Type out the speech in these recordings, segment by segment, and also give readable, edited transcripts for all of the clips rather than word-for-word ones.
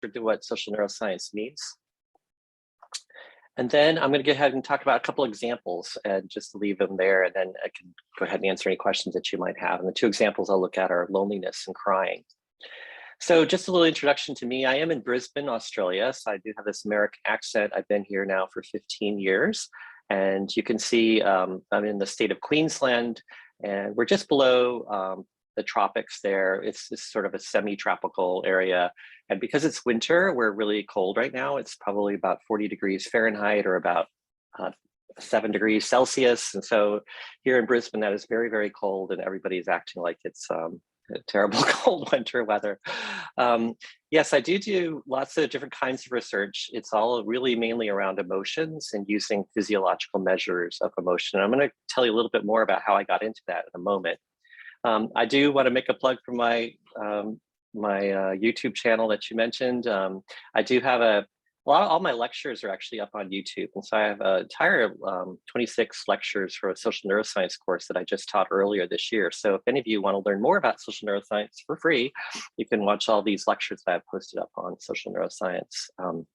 descriptive of what social neuroscience means. And then I'm going to go ahead and talk about a couple examples and just leave them there, and then I can go ahead and answer any questions that you might have. And the two examples I'll look at are loneliness and crying. So just a little introduction to me. I am in Brisbane, Australia, so I do have this American accent. I've been here now for 15 years. And you can see I'm in the state of Queensland, and we're just below the tropics there. It's sort of a semi-tropical area. And because it's winter, we're really cold right now. It's probably about 40 degrees Fahrenheit or about 7 degrees Celsius. And so here in Brisbane, that is very, very cold, and everybody's acting like it's a terrible cold winter weather. Yes, I do lots of different kinds of research. It's all really mainly around emotions and using physiological measures of emotion. I'm going to tell you a little bit more about how I got into that in a moment. I do want to make a plug for my YouTube channel that you mentioned. I do have all my lectures are actually up on YouTube. And so I have an entire 26 lectures for a social neuroscience course that I just taught earlier this year. So if any of you want to learn more about social neuroscience for free, you can watch all these lectures that I've posted up on social neuroscience on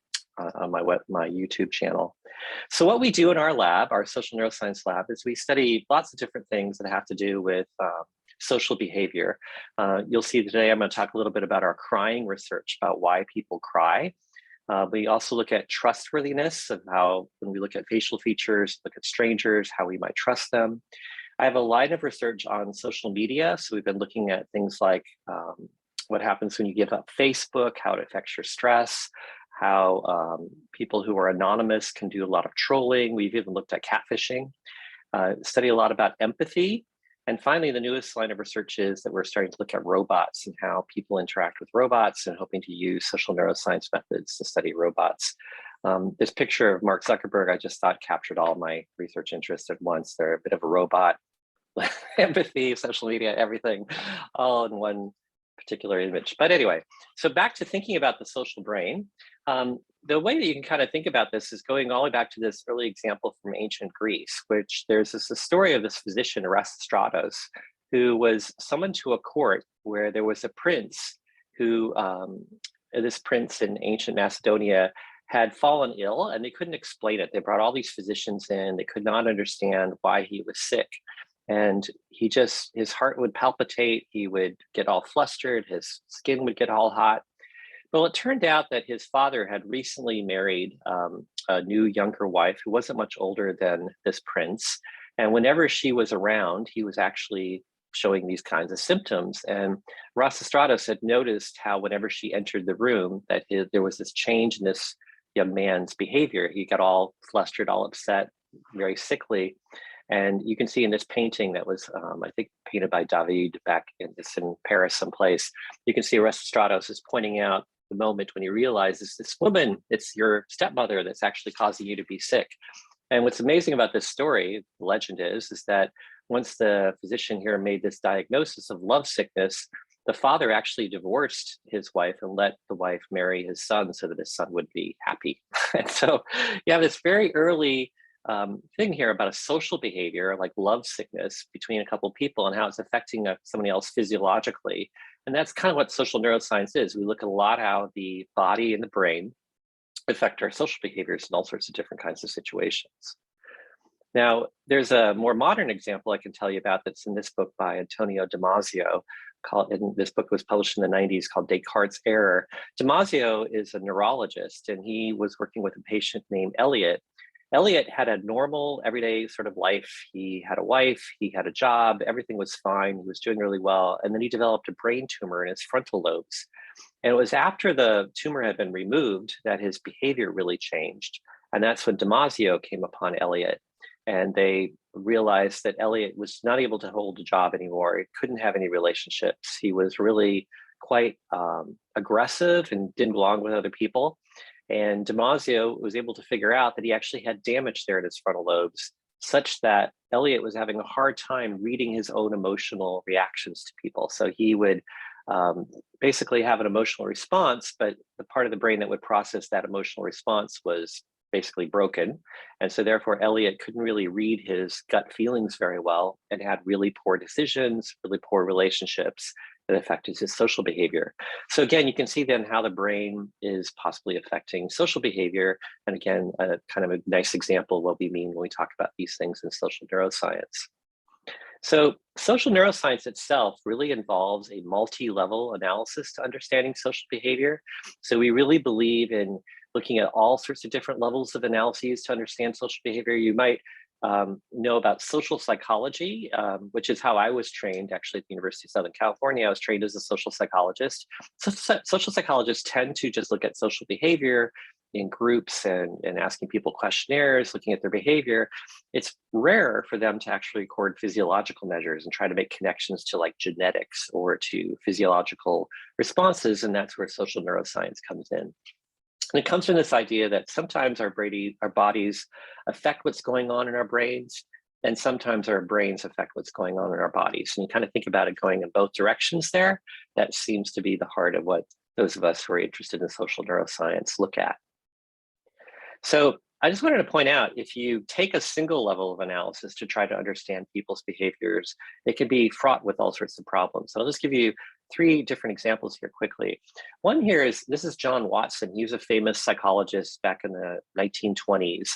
my YouTube channel. So what we do in our lab, our social neuroscience lab, is we study lots of different things that have to do with social behavior. You'll see today I'm going to talk a little bit about our crying research, about why people cry. We also look at trustworthiness, of how when we look at facial features, look at strangers, how we might trust them. I have a line of research on social media. So we've been looking at things like what happens when you give up Facebook, how it affects your stress, how people who are anonymous can do a lot of trolling. We've even looked at catfishing, study a lot about empathy. And finally, the newest line of research is that we're starting to look at robots and how people interact with robots, and hoping to use social neuroscience methods to study robots. This picture of Mark Zuckerberg, I just thought captured all my research interests at once. They're a bit of a robot, empathy, social media, everything, all in one particular image. But anyway, so back to thinking about the social brain. The way that you can kind of think about this is going all the way back to this early example from ancient Greece, which there's this story of this physician, Erasistratos, who was summoned to a court where there was a prince who, this prince in ancient Macedonia had fallen ill, and they couldn't explain it. They brought all these physicians in. They could not understand why he was sick. And his heart would palpitate. He would get all flustered. His skin would get all hot. Well, it turned out that his father had recently married a new younger wife who wasn't much older than this prince. And whenever she was around, he was actually showing these kinds of symptoms. And Erasistratos had noticed how whenever she entered the room, that there was this change in this young man's behavior. He got all flustered, all upset, very sickly. And you can see in this painting that was, I think, painted by David back in Paris someplace, you can see Erasistratos is pointing out the moment when he realizes this woman, it's your stepmother that's actually causing you to be sick. And what's amazing about this story, the legend is that once the physician here made this diagnosis of love sickness, the father actually divorced his wife and let the wife marry his son so that his son would be happy. And so you have this very early thing here about a social behavior like love sickness between a couple of people and how it's affecting somebody else physiologically. And that's kind of what social neuroscience is. We look a lot how the body and the brain affect our social behaviors in all sorts of different kinds of situations. Now, there's a more modern example I can tell you about that's in this book by António Damasio. And this book was published in the 90s, called Descartes' Error. Damasio is a neurologist, and he was working with a patient named Elliot. Elliot had a normal, everyday sort of life. He had a wife, he had a job, everything was fine, he was doing really well. And then he developed a brain tumor in his frontal lobes. And it was after the tumor had been removed that his behavior really changed. And that's when Damasio came upon Elliot. And they realized that Elliot was not able to hold a job anymore. He couldn't have any relationships. He was really quite aggressive and didn't belong with other people. And Damasio was able to figure out that he actually had damage there in his frontal lobes, such that Elliot was having a hard time reading his own emotional reactions to people. So he would basically have an emotional response, but the part of the brain that would process that emotional response was basically broken. And so therefore, Elliot couldn't really read his gut feelings very well and had really poor decisions, really poor relationships. that affected his social behavior. So again, you can see then how the brain is possibly affecting social behavior. And again, a kind of a nice example of what we mean when we talk about these things in social neuroscience. So social neuroscience itself really involves a multi-level analysis to understanding social behavior. So we really believe in looking at all sorts of different levels of analyses to understand social behavior. You might know about social psychology, which is how I was trained actually at the University of Southern California. I was trained as a social psychologist. So social psychologists tend to just look at social behavior in groups and asking people questionnaires, looking at their behavior. It's rare for them to actually record physiological measures and try to make connections to like genetics or to physiological responses. And that's where social neuroscience comes in. And it comes from this idea that sometimes our bodies affect what's going on in our brains, and sometimes our brains affect what's going on in our bodies. And you kind of think about it going in both directions there. That seems to be the heart of what those of us who are interested in social neuroscience look at. So I just wanted to point out, if you take a single level of analysis to try to understand people's behaviors, it can be fraught with all sorts of problems. So I'll just give you 3 different examples here quickly. One here is, this is John Watson. He was a famous psychologist back in the 1920s.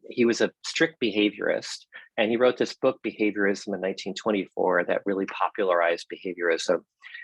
He was a strict behaviorist, and he wrote this book, Behaviorism, in 1924, that really popularized behaviorism.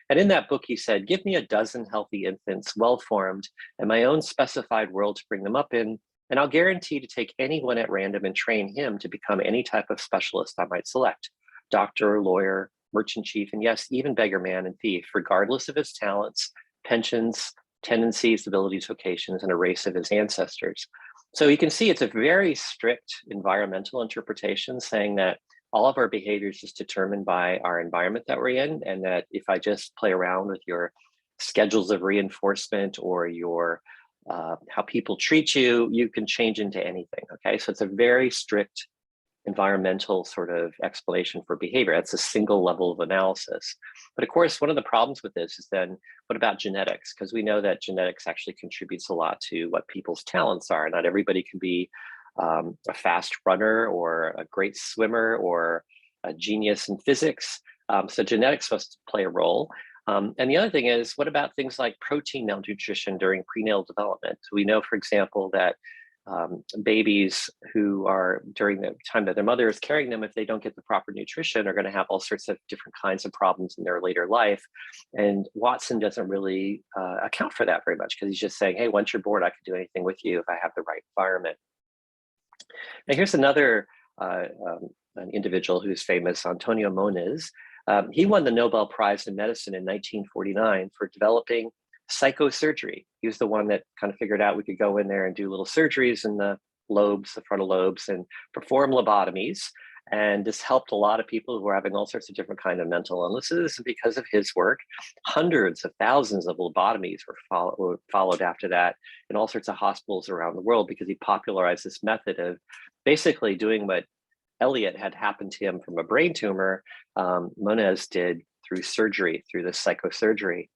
And in that book, he said, "Give me a dozen healthy infants, well-formed, and my own specified world to bring them up in, and I'll guarantee to take anyone at random and train him to become any type of specialist I might select, doctor, lawyer, merchant chief, and yes, even beggar man and thief, regardless of his talents, pensions, tendencies, abilities, vocations, and a race of his ancestors." So you can see it's a very strict environmental interpretation, saying that all of our behaviors is determined by our environment that we're in, and that if I just play around with your schedules of reinforcement or your how people treat you, you can change into anything, okay? So it's a very strict environmental sort of explanation for behavior. That's a single level of analysis. But of course, one of the problems with this is then, what about genetics? Because we know that genetics actually contributes a lot to what people's talents are. Not everybody can be a fast runner or a great swimmer or a genius in physics. So genetics must play a role. And the other thing is, what about things like protein malnutrition during prenatal development? We know, for example, that babies who are, during the time that their mother is carrying them, if they don't get the proper nutrition, are going to have all sorts of different kinds of problems in their later life. And Watson doesn't really account for that very much, because he's just saying, hey, once you're born, I can do anything with you if I have the right environment. Now, here's another an individual who's famous, António Moniz. He won the Nobel Prize in Medicine in 1949 for developing psychosurgery. He was the one that kind of figured out we could go in there and do little surgeries in the lobes, the frontal lobes, and perform lobotomies. And this helped a lot of people who were having all sorts of different kinds of mental illnesses. And because of his work, hundreds of thousands of lobotomies were followed after that in all sorts of hospitals around the world, because he popularized this method of basically doing what Elliot had happened to him from a brain tumor. Moniz did through surgery, through this psychosurgery.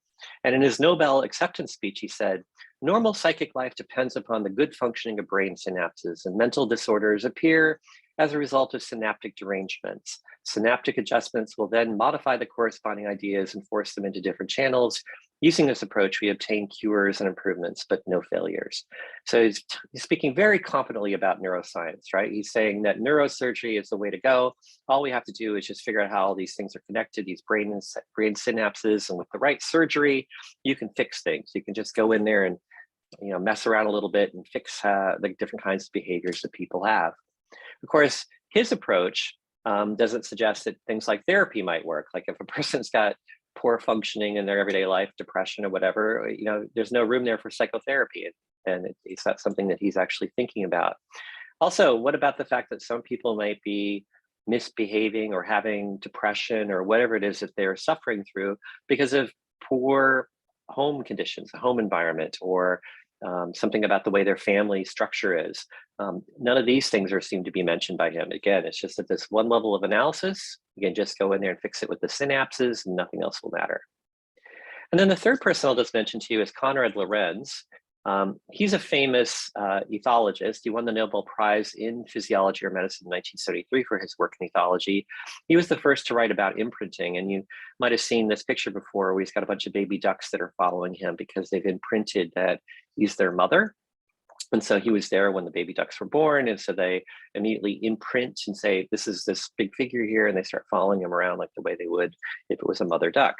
And in his Nobel acceptance speech, he said, "Normal psychic life depends upon the good functioning of brain synapses, and mental disorders appear as a result of synaptic derangements. Synaptic adjustments will then modify the corresponding ideas and force them into different channels. Using this approach, we obtain cures and improvements, but no failures." So he's speaking very confidently about neuroscience, right? He's saying that neurosurgery is the way to go. All we have to do is just figure out how all these things are connected, these brain synapses, and with the right surgery, you can fix things. You can just go in there and mess around a little bit and fix the different kinds of behaviors that people have. Of course, his approach doesn't suggest that things like therapy might work. Like if a person's got poor functioning in their everyday life, depression or whatever, there's no room there for psychotherapy. And it's not something that he's actually thinking about. Also, what about the fact that some people might be misbehaving or having depression or whatever it is that they're suffering through because of poor home conditions, the home environment, or something about the way their family structure is. None of these things seem to be mentioned by him. Again, it's just that this one level of analysis, again, just go in there and fix it with the synapses and nothing else will matter. And then the third person I'll just mention to you is Konrad Lorenz. He's a famous ethologist. He won the Nobel Prize in Physiology or Medicine in 1973 for his work in ethology. He was the first to write about imprinting, and you might have seen this picture before where he's got a bunch of baby ducks that are following him because they've imprinted that he's their mother. And so he was there when the baby ducks were born, and so they immediately imprint and say, this is this big figure here, and they start following him around like the way they would if it was a mother duck.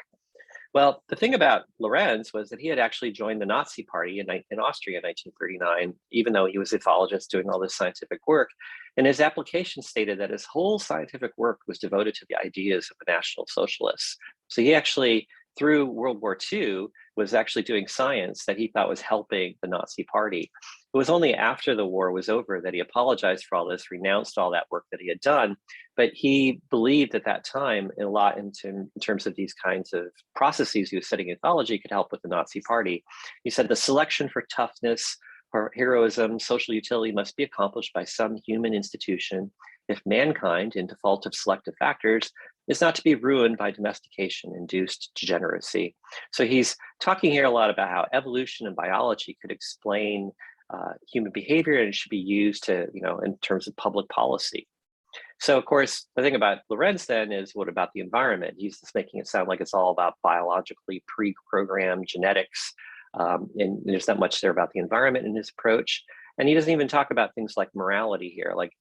Well, the thing about Lorenz was that he had actually joined the Nazi Party in Austria in 1939, even though he was a ethologist doing all this scientific work. And his application stated that his whole scientific work was devoted to the ideas of the National Socialists. So he actually, through World War II, was actually doing science that he thought was helping the Nazi Party. It was only after the war was over that he apologized for all this, renounced all that work that he had done. But he believed at that time a lot in terms of these kinds of processes he was studying in ethology could help with the Nazi Party. He said the selection for toughness, for heroism, social utility must be accomplished by some human institution if mankind, in default of selective factors, is not to be ruined by domestication-induced degeneracy. So he's talking here a lot about how evolution and biology could explain human behavior, and it should be used to, in terms of public policy. So of course, the thing about Lorenz then is, what about the environment? He's just making it sound like it's all about biologically pre-programmed genetics, and there's not much there about the environment in his approach. And he doesn't even talk about things like morality here, like,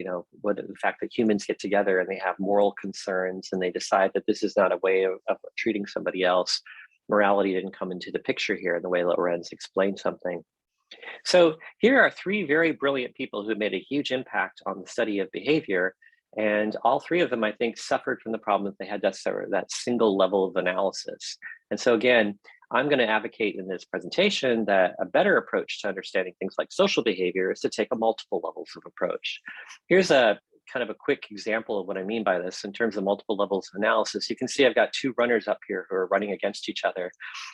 what the fact that humans get together and they have moral concerns and they decide that this is not a way of treating somebody else. Morality didn't come into the picture here in the way Lorenz explained something. So here are three very brilliant people who made a huge impact on the study of behavior. And all three of them, I think, suffered from the problem that they had that single level of analysis. And so again, I'm going to advocate in this presentation that a better approach to understanding things like social behavior is to take a multiple levels of approach. Here's a kind of a quick example of what I mean by this in terms of multiple levels of analysis. You can see I've got two runners up here who are running against each other.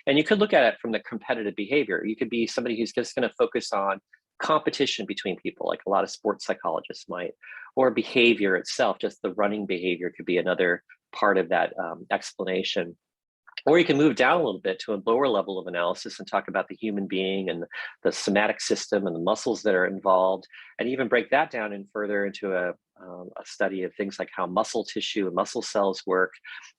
And you could look at it from the competitive behavior. You could be somebody who's just going to focus on competition between people, like a lot of sports psychologists might, or behavior itself, just the running behavior could be another part of that explanation. Or you can move down a little bit to a lower level of analysis and talk about the human being and the somatic system and the muscles that are involved, and even break that down and further into a study of things like how muscle tissue and muscle cells work.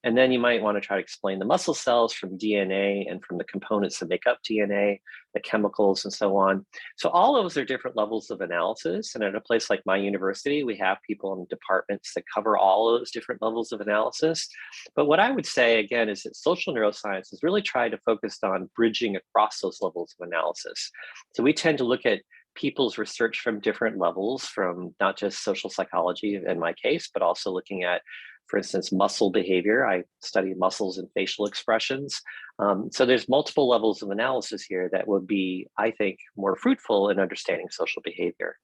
And then you might want to try to explain the muscle cells from DNA and from the components that make up DNA, the chemicals and so on. So all of those are different levels of analysis. And at a place like my university, we have people in departments that cover all of those different levels of analysis. But what I would say, again, is that social neuroscience is really trying to focus on bridging across those levels of analysis. So we tend to look at people's research from different levels, from not just social psychology in my case, but also looking at, for instance, muscle behavior. I study muscles and facial expressions. So there's multiple levels of analysis here that would be, I think, more fruitful in understanding social behavior.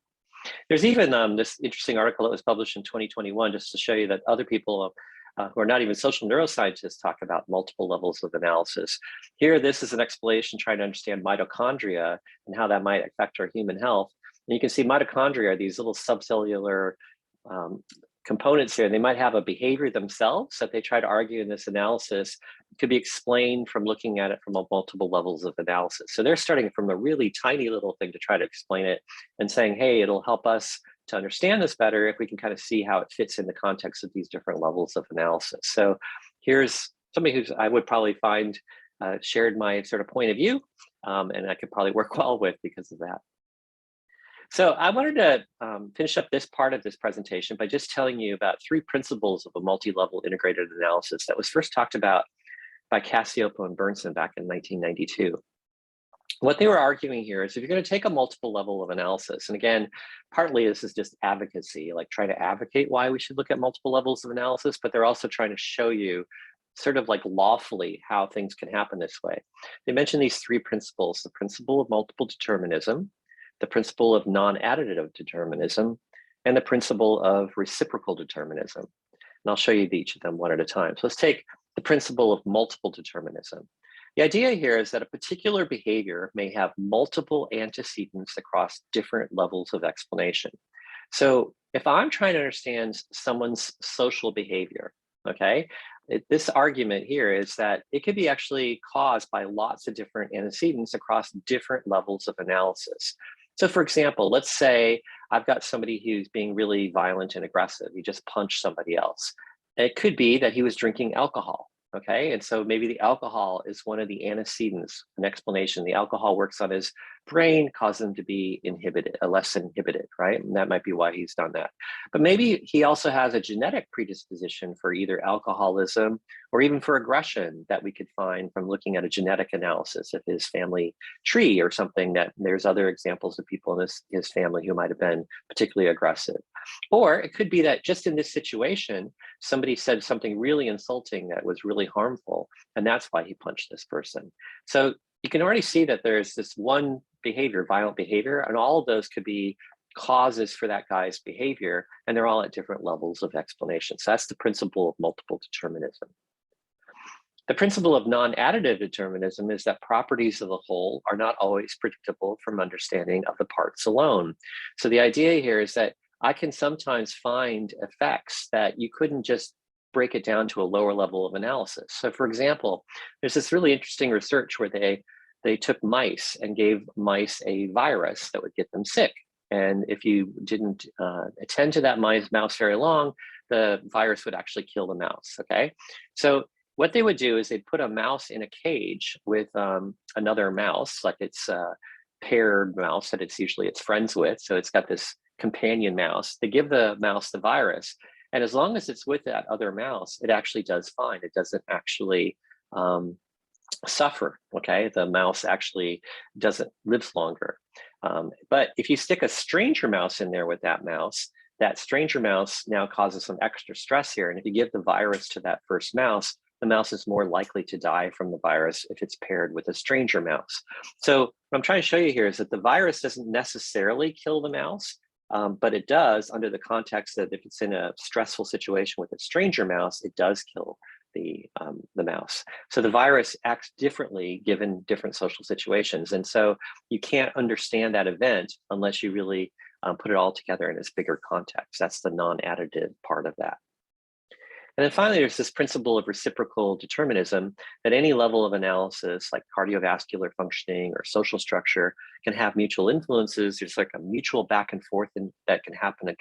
There's even this interesting article that was published in 2021, just to show you that other people who are not even social neuroscientists talk about multiple levels of analysis. Here, this is an explanation trying to understand mitochondria and how that might affect our human health. And you can see mitochondria are these little subcellular components here. They might have a behavior themselves that they try to argue in this analysis could be explained from looking at it from multiple levels of analysis. So they're starting from a really tiny little thing to try to explain it and saying, hey, it'll help us to understand this better if we can kind of see how it fits in the context of these different levels of analysis. So here's somebody who I would probably find shared my sort of point of view, and I could probably work well with because of that. So I wanted to finish up this part of this presentation by just telling you about three principles of a multi-level integrated analysis that was first talked about by Cacioppo and Berntson back in 1992. What they were arguing here is if you're going to take a multiple level of analysis, and again, partly this is just advocacy, like trying to advocate why we should look at multiple levels of analysis, but they're also trying to show you sort of like lawfully how things can happen this way. They mentioned these three principles: the principle of multiple determinism, the principle of non-additive determinism, and the principle of reciprocal determinism. And I'll show you each of them one at a time. So let's take the principle of multiple determinism. The idea here is that a particular behavior may have multiple antecedents across different levels of explanation. So if I'm trying to understand someone's social behavior, okay, This argument here is that it could be actually caused by lots of different antecedents across different levels of analysis. So for example, let's say I've got somebody who's being really violent and aggressive. He just punched somebody else. It could be that he was drinking alcohol. Okay, and so maybe the alcohol is one of the antecedents, an explanation. The alcohol works on his brain, causes him to be inhibited, less inhibited, right? And that might be why he's done that. But maybe he also has a genetic predisposition for either alcoholism or even for aggression that we could find from looking at a genetic analysis of his family tree or something. That there's other examples of people in his family who might have been particularly aggressive. Or it could be that just in this situation, somebody said something really insulting that was really harmful, and that's why he punched this person. So you can already see that there's this one behavior, violent behavior, and all of those could be causes for that guy's behavior, and they're all at different levels of explanation. So that's the principle of multiple determinism. The principle of non-additive determinism is that properties of the whole are not always predictable from understanding of the parts alone. So the idea here is that I can sometimes find effects that you couldn't just break it down to a lower level of analysis. So for example, there's this really interesting research where they took mice and gave mice a virus that would get them sick. And if you didn't attend to that mouse very long, the virus would actually kill the mouse, okay? So what they would do is they'd put a mouse in a cage with another mouse, like it's a paired mouse that it's usually it's friends with. So it's got this companion mouse. They give the mouse the virus, and as long as it's with that other mouse, it actually does fine. It doesn't actually suffer, okay? The mouse actually doesn't live longer. But if you stick a stranger mouse in there with that stranger mouse now causes some extra stress here. And if you give the virus to that first mouse, the mouse is more likely to die from the virus if it's paired with a stranger mouse. So what I'm trying to show you here is that the virus doesn't necessarily kill the mouse, but it does under the context that if it's in a stressful situation with a stranger mouse, it does kill the mouse. So the virus acts differently given different social situations. And so you can't understand that event unless you really put it all together in its bigger context. That's the non-additive part of that. And then finally, there's this principle of reciprocal determinism that any level of analysis like cardiovascular functioning or social structure can have mutual influences. There's like a mutual back and forth that can happen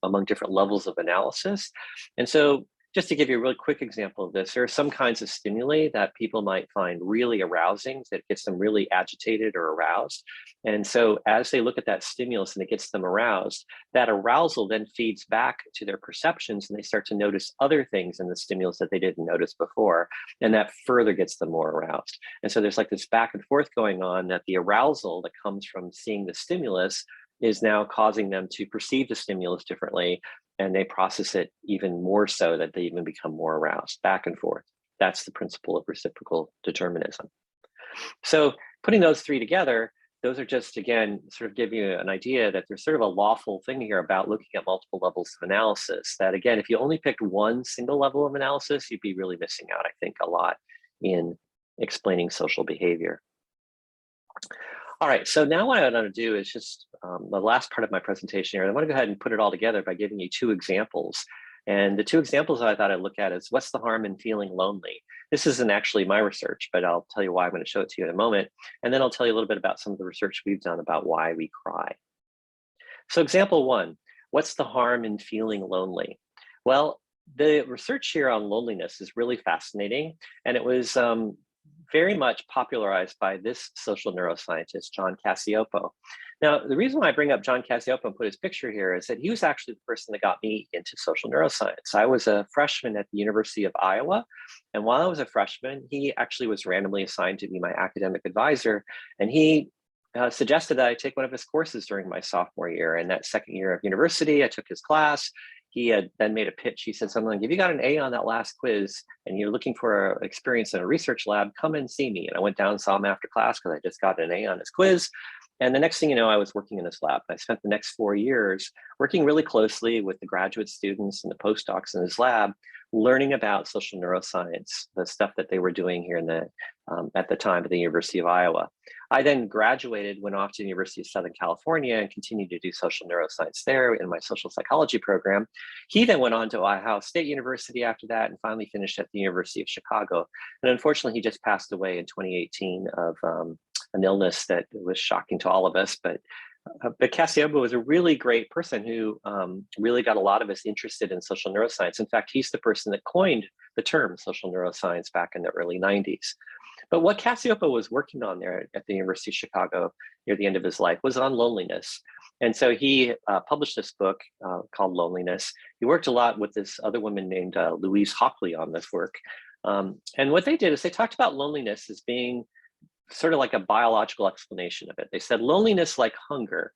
among different levels of analysis. And so just to give you a really quick example of this, there are some kinds of stimuli that people might find really arousing, that gets them really agitated or aroused. And so as they look at that stimulus and it gets them aroused, that arousal then feeds back to their perceptions and they start to notice other things in the stimulus that they didn't notice before. And that further gets them more aroused. And so there's like this back and forth going on, that the arousal that comes from seeing the stimulus is now causing them to perceive the stimulus differently, and they process it even more so that they even become more aroused, back and forth. That's the principle of reciprocal determinism. So putting those three together, those are just, again, sort of give you an idea that there's sort of a lawful thing here about looking at multiple levels of analysis, that again, if you only picked one single level of analysis, you'd be really missing out, I think, a lot in explaining social behavior. All right, so now what I want to do is just the last part of my presentation here. I want to go ahead and put it all together by giving you two examples. And the two examples I thought I'd look at is what's the harm in feeling lonely? This isn't actually my research, but I'll tell you why. I'm going to show it to you in a moment. And then I'll tell you a little bit about some of the research we've done about why we cry. So example one, what's the harm in feeling lonely? Well, the research here on loneliness is really fascinating. And it was very much popularized by this social neuroscientist, John Cacioppo. Now, the reason why I bring up John Cacioppo and put his picture here is that he was actually the person that got me into social neuroscience. I was a freshman at the University of Iowa, and while I was a freshman, he actually was randomly assigned to be my academic advisor, and he suggested that I take one of his courses during my sophomore year. And that second year of university, I took his class. He had then made a pitch. He said something like, if you got an A on that last quiz and you're looking for experience in a research lab, come and see me. And I went down and saw him after class because I just got an A on his quiz. And the next thing you know, I was working in this lab. I spent the next 4 years working really closely with the graduate students and the postdocs in his lab, learning about social neuroscience, the stuff that they were doing here in the at the time at the University of Iowa. I then graduated, went off to the University of Southern California and continued to do social neuroscience there in my social psychology program. He then went on to Ohio State University after that and finally finished at the University of Chicago. And unfortunately, he just passed away in 2018 of an illness that was shocking to all of us. But Cacioppo was a really great person who really got a lot of us interested in social neuroscience. In fact, he's the person that coined the term social neuroscience back in the early 90s. But what Cacioppo was working on there at the University of Chicago near the end of his life was on loneliness. And so he published this book called Loneliness. He worked a lot with this other woman named Louise Hawkley on this work. And what they did is they talked about loneliness as being sort of like a biological explanation of it. They said loneliness, like hunger,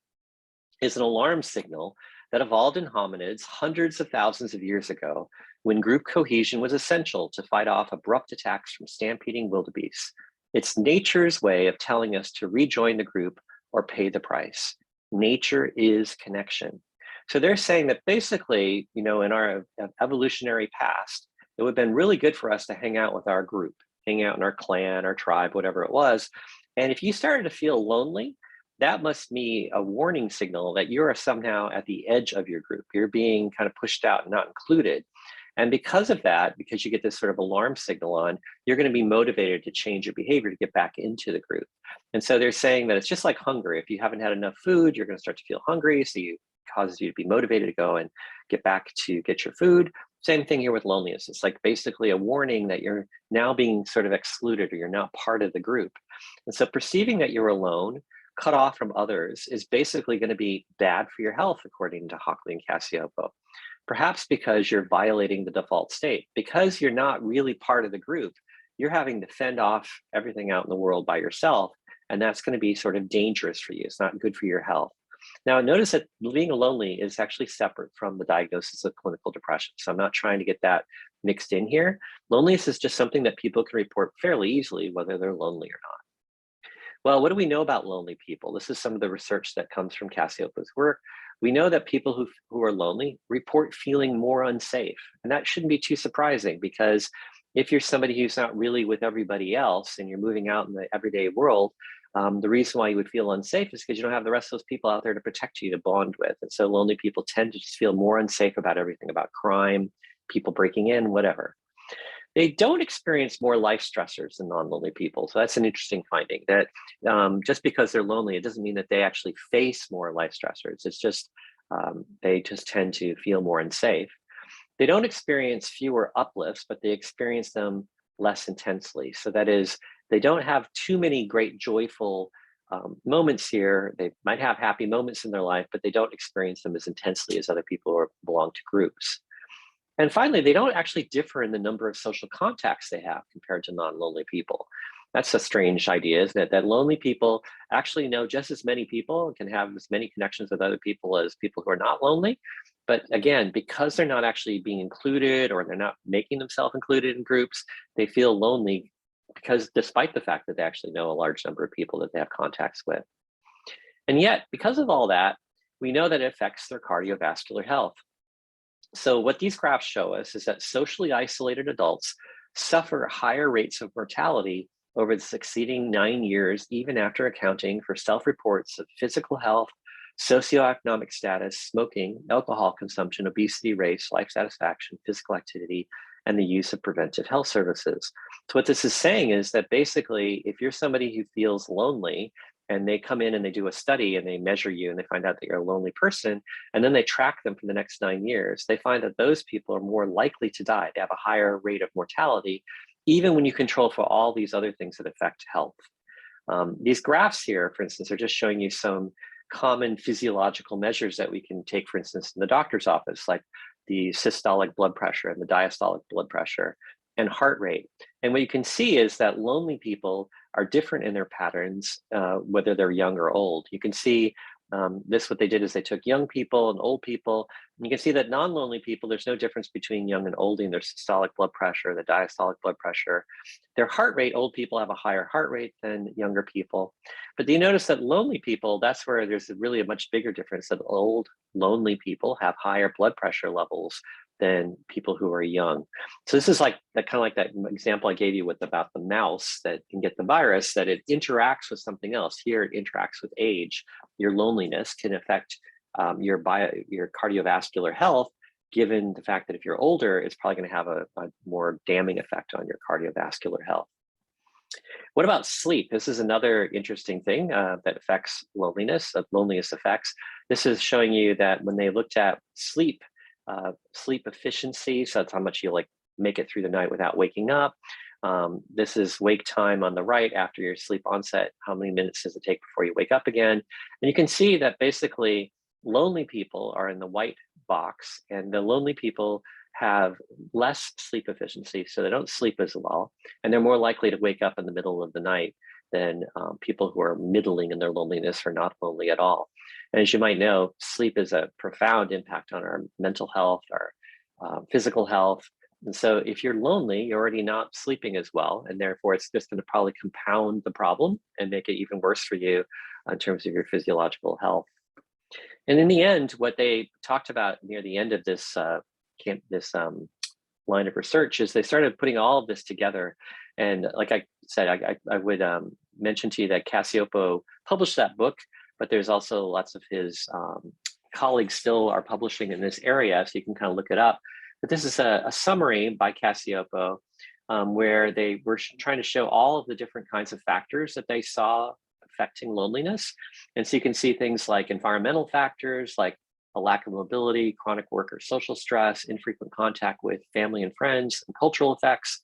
is an alarm signal that evolved in hominids hundreds of thousands of years ago when group cohesion was essential to fight off abrupt attacks from stampeding wildebeest. It's nature's way of telling us to rejoin the group or pay the price. Nature is connection. So they're saying that basically, in our evolutionary past, it would have been really good for us to hang out with our group, hang out in our clan, our tribe, whatever it was. And if you started to feel lonely, that must be a warning signal that you are somehow at the edge of your group. You're being kind of pushed out and not included. And because of that, because you get this sort of alarm signal on, you're going to be motivated to change your behavior to get back into the group. And so they're saying that it's just like hunger. If you haven't had enough food, you're going to start to feel hungry. So it causes you to be motivated to go and get back to get your food. Same thing here with loneliness. It's like basically a warning that you're now being sort of excluded or you're not part of the group. And so perceiving that you're alone, cut off from others, is basically going to be bad for your health, according to Hawkley and Cacioppo. Perhaps because you're violating the default state. Because you're not really part of the group, you're having to fend off everything out in the world by yourself. And that's going to be sort of dangerous for you. It's not good for your health. Now, notice that being lonely is actually separate from the diagnosis of clinical depression. So I'm not trying to get that mixed in here. Loneliness is just something that people can report fairly easily, whether they're lonely or not. Well, what do we know about lonely people? This is some of the research that comes from Cacioppo's work. We know that people who are lonely report feeling more unsafe. And that shouldn't be too surprising, because if you're somebody who's not really with everybody else and you're moving out in the everyday world, the reason why you would feel unsafe is because you don't have the rest of those people out there to protect you, to bond with. And so lonely people tend to just feel more unsafe about everything, about crime, people breaking in, whatever. They don't experience more life stressors than non-lonely people. So that's an interesting finding, that just because they're lonely, it doesn't mean that they actually face more life stressors. It's just, they just tend to feel more unsafe. They don't experience fewer uplifts, but they experience them less intensely. So that is, they don't have too many great joyful moments here. They might have happy moments in their life, but they don't experience them as intensely as other people who belong to groups. And finally, they don't actually differ in the number of social contacts they have compared to non-lonely people. That's a strange idea, isn't it? That lonely people actually know just as many people and can have as many connections with other people as people who are not lonely. But again, because they're not actually being included or they're not making themselves included in groups, they feel lonely, because despite the fact that they actually know a large number of people that they have contacts with. And yet, because of all that, we know that it affects their cardiovascular health. So what these graphs show us is that socially isolated adults suffer higher rates of mortality over the succeeding 9 years, even after accounting for self-reports of physical health, socioeconomic status, smoking, alcohol consumption, obesity, race, life satisfaction, physical activity, and the use of preventive health services. So what this is saying is that basically, if you're somebody who feels lonely, and they come in and they do a study and they measure you and they find out that you're a lonely person, and then they track them for the next 9 years, they find that those people are more likely to die. They have a higher rate of mortality, even when you control for all these other things that affect health. These graphs here, for instance, are just showing you some common physiological measures that we can take, for instance, in the doctor's office, like the systolic blood pressure and the diastolic blood pressure and heart rate. And what you can see is that lonely people are different in their patterns, whether they're young or old. You can see what they did is they took young people and old people, and you can see that non-lonely people, there's no difference between young and old in their systolic blood pressure, the diastolic blood pressure. Their heart rate, old people have a higher heart rate than younger people. But do you notice that lonely people, that's where there's really a much bigger difference, that old, lonely people have higher blood pressure levels than people who are young. So this is like that, kind of like that example I gave you with about the mouse that can get the virus, that it interacts with something else. Here it interacts with age. Your loneliness can affect your cardiovascular health, given the fact that if you're older, it's probably going to have a more damning effect on your cardiovascular health. What about sleep? This is another interesting thing that affects loneliness, loneliness effects. This is showing you that when they looked at sleep, sleep efficiency, so that's how much you like make it through the night without waking up. This is wake time on the right after your sleep onset. How many minutes does it take before you wake up again? And you can see that basically lonely people are in the white box, and the lonely people have less sleep efficiency, so they don't sleep as well, and they're more likely to wake up in the middle of the night than people who are middling in their loneliness or not lonely at all. And as you might know, sleep is a profound impact on our mental health, our physical health. And so if you're lonely, you're already not sleeping as well, and therefore it's just going to probably compound the problem and make it even worse for you in terms of your physiological health. And in the end, what they talked about near the end of this line of research is they started putting all of this together. And like I said, I would mention to you that Cacioppo published that book, but there's also lots of his colleagues still are publishing in this area, so you can kind of look it up. But this is a summary by Cacioppo where they were trying to show all of the different kinds of factors that they saw affecting loneliness. And so you can see things like environmental factors, like a lack of mobility, chronic work or social stress, infrequent contact with family and friends, and cultural effects.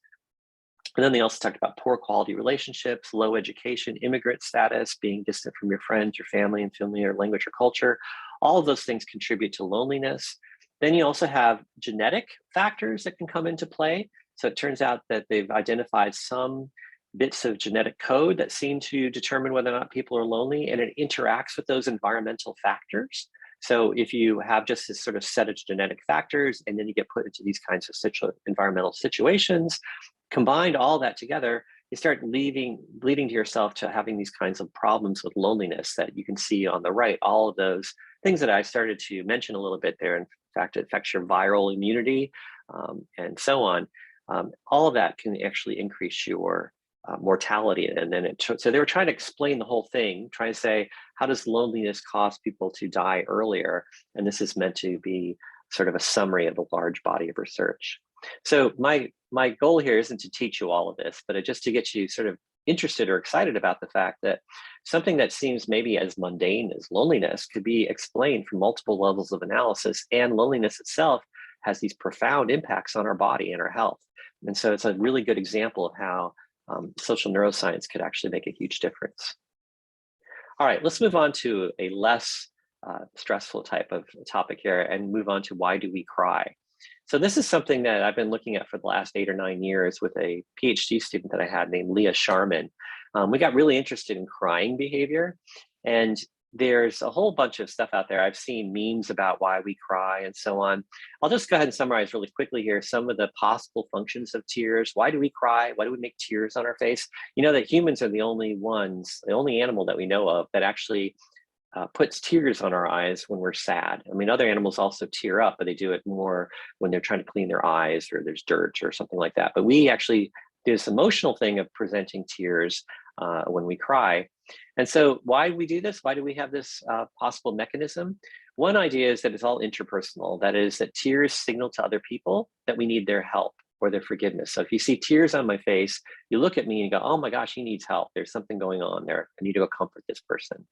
And then they also talked about poor quality relationships, low education, immigrant status, being distant from your friends, your family, and familiar language or culture. All of those things contribute to loneliness. Then you also have genetic factors that can come into play. So it turns out that they've identified some bits of genetic code that seem to determine whether or not people are lonely, and it interacts with those environmental factors. So if you have just this sort of set of genetic factors, and then you get put into these kinds of environmental situations, combined all that together, you start leading to yourself to having these kinds of problems with loneliness that you can see on the right. All of those things that I started to mention a little bit there. In fact, it affects your viral immunity and so on. All of that can actually increase your mortality. And then so they were trying to explain the whole thing, trying to say, how does loneliness cause people to die earlier? And this is meant to be sort of a summary of a large body of research. So my goal here isn't to teach you all of this, but just to get you sort of interested or excited about the fact that something that seems maybe as mundane as loneliness could be explained from multiple levels of analysis, and loneliness itself has these profound impacts on our body and our health. And so it's a really good example of how social neuroscience could actually make a huge difference. All right, let's move on to a less stressful type of topic here and move on to why do we cry? So this is something that I've been looking at for the last 8 or 9 years with a PhD student that I had named Leah Sharman. We got really interested in crying behavior, and there's a whole bunch of stuff out there. I've seen memes about why we cry and so on. I'll just go ahead and summarize really quickly here some of the possible functions of tears. Why do we cry? Why do we make tears on our face? You know that humans are the only animal that we know of that actually puts tears on our eyes when we're sad. I mean, other animals also tear up, but they do it more when they're trying to clean their eyes or there's dirt or something like that. But we actually do this emotional thing of presenting tears when we cry. And so why do we do this? Why do we have this possible mechanism? One idea is that it's all interpersonal. That is, that tears signal to other people that we need their help or their forgiveness. So if you see tears on my face, you look at me and you go, oh my gosh, he needs help. There's something going on there. I need to go comfort this person.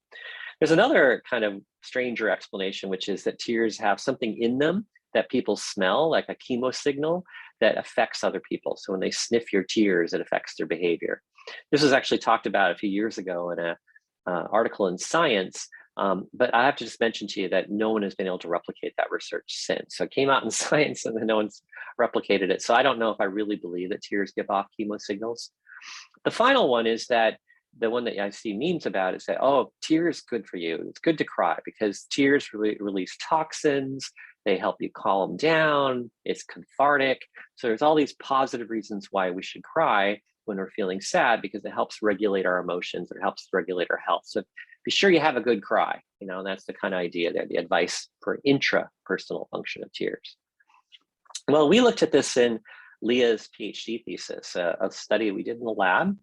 There's another kind of stranger explanation, which is that tears have something in them that people smell, like a chemo signal that affects other people. So when they sniff your tears, it affects their behavior. This was actually talked about a few years ago in an article in Science, but I have to just mention to you that no one has been able to replicate that research since. So it came out in Science and then no one's replicated it. So I don't know if I really believe that tears give off chemo signals. The final one is that the one that I see memes about is that, oh, tears good for you. It's good to cry because tears release toxins. They help you calm down. It's cathartic. So there's all these positive reasons why we should cry when we're feeling sad, because it helps regulate our emotions. It helps regulate our health. So be sure you have a good cry. You know, that's the kind of idea there, the advice for intrapersonal function of tears. Well, we looked at this in Leah's PhD thesis, a study we did in the lab,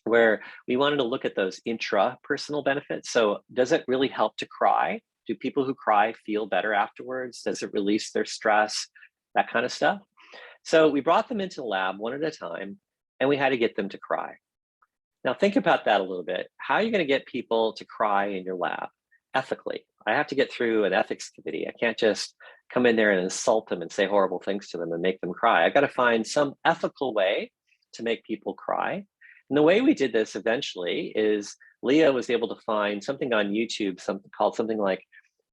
where we wanted to look at those intrapersonal benefits. So does it really help to cry? Do people who cry feel better afterwards? Does it release their stress? That kind of stuff. So we brought them into the lab one at a time, and we had to get them to cry. Now think about that a little bit. How are you going to get people to cry in your lab ethically? I have to get through an ethics committee. I can't just come in there and insult them and say horrible things to them and make them cry. I've got to find some ethical way to make people cry. And the way we did this eventually is Leah was able to find something on YouTube, something like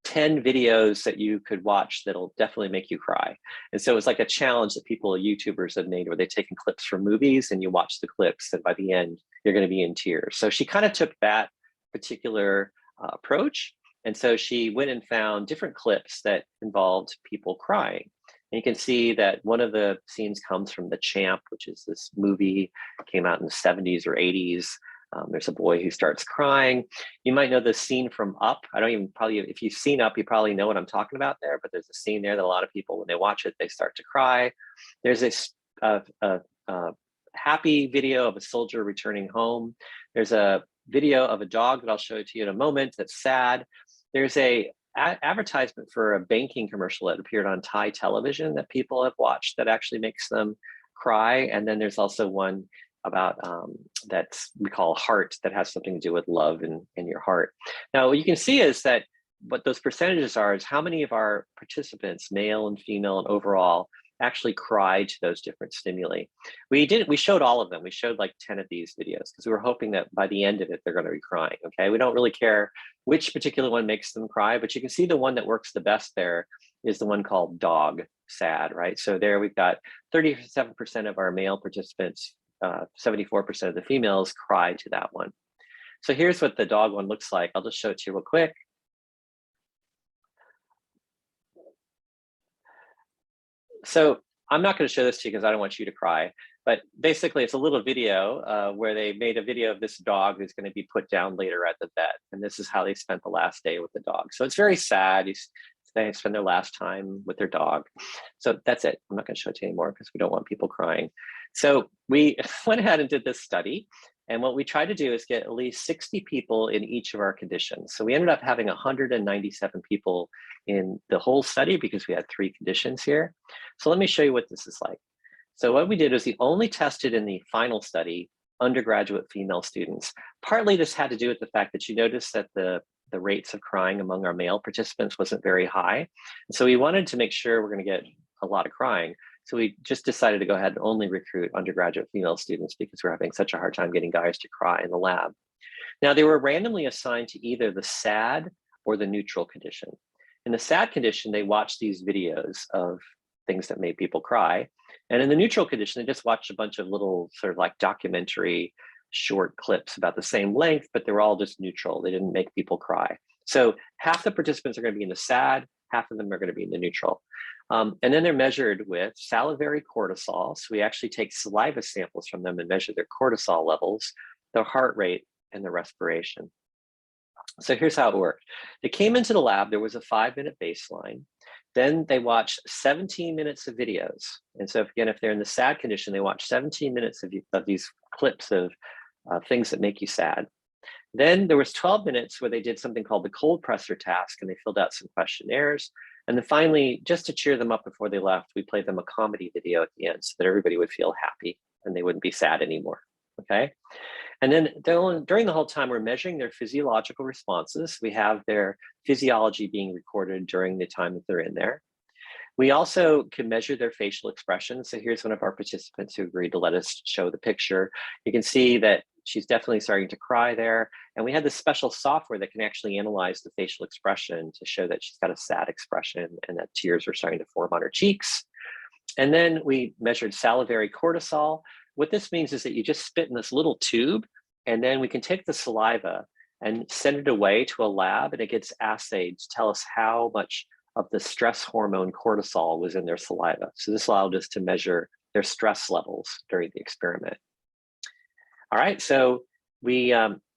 10 videos that you could watch that'll definitely make you cry. And so it's like a challenge that YouTubers have made, where they've taken clips from movies and you watch the clips, and by the end, you're going to be in tears. So she kind of took that particular approach. And so she went and found different clips that involved people crying. And you can see that one of the scenes comes from The Champ, which is this movie, came out in the 70s or 80s. There's a boy who starts crying. You might know the scene from Up. If you've seen Up, you probably know what I'm talking about there, but there's a scene there that a lot of people, when they watch it, they start to cry. There's this happy video of a soldier returning home. There's a video of a dog that I'll show to you in a moment that's sad. There's a advertisement for a banking commercial that appeared on Thai television that people have watched that actually makes them cry. And then there's also one about that we call Heart, that has something to do with love in your heart. Now, what you can see is that what those percentages are is how many of our participants, male and female and overall, actually cried to those different stimuli. We showed all of them. We showed like 10 of these videos because we were hoping that by the end of it, they're going to be crying, okay? We don't really care which particular one makes them cry, but you can see the one that works the best there is the one called Dog Sad, right? So there we've got 37% of our male participants, 74% of the females cried to that one. So here's what the dog one looks like. I'll just show it to you real quick. So I'm not going to show this to you because I don't want you to cry, but basically it's a little video where they made a video of this dog who's going to be put down later at the vet. And this is how they spent the last day with the dog. So it's very sad. They spend their last time with their dog. So that's it. I'm not going to show it to you anymore because we don't want people crying. So we went ahead and did this study. And what we tried to do is get at least 60 people in each of our conditions. So we ended up having 197 people in the whole study because we had 3 conditions here. So let me show you what this is like. So what we did is we only tested in the final study undergraduate female students. Partly this had to do with the fact that you noticed that the rates of crying among our male participants wasn't very high. And so we wanted to make sure we're going to get a lot of crying. So we just decided to go ahead and only recruit undergraduate female students because we're having such a hard time getting guys to cry in the lab. Now, they were randomly assigned to either the SAD or the neutral condition. In the SAD condition, they watched these videos of things that made people cry. And in the neutral condition, they just watched a bunch of little sort of like documentary short clips about the same length, but they were all just neutral. They didn't make people cry. So half the participants are going to be in the SAD, half of them are going to be in the neutral. And then they're measured with salivary cortisol. So we actually take saliva samples from them and measure their cortisol levels, their heart rate, and their respiration. So here's how it worked. They came into the lab, there was a 5-minute baseline. Then they watched 17 minutes of videos. And so again, if they're in the SAD condition, they watch 17 minutes of these clips of things that make you sad. Then there was 12 minutes where they did something called the cold pressor task, and they filled out some questionnaires. And then finally, just to cheer them up before they left, we played them a comedy video at the end so that everybody would feel happy and they wouldn't be sad anymore, okay? And then during the whole time, we're measuring their physiological responses. We have their physiology being recorded during the time that they're in there. We also can measure their facial expression. So here's one of our participants who agreed to let us show the picture. You can see that she's definitely starting to cry there. And we had this special software that can actually analyze the facial expression to show that she's got a sad expression and that tears are starting to form on her cheeks. And then we measured salivary cortisol. What this means is that you just spit in this little tube, and then we can take the saliva and send it away to a lab, and it gets assayed to tell us how much of the stress hormone cortisol was in their saliva. So this allowed us to measure their stress levels during the experiment. All right, so we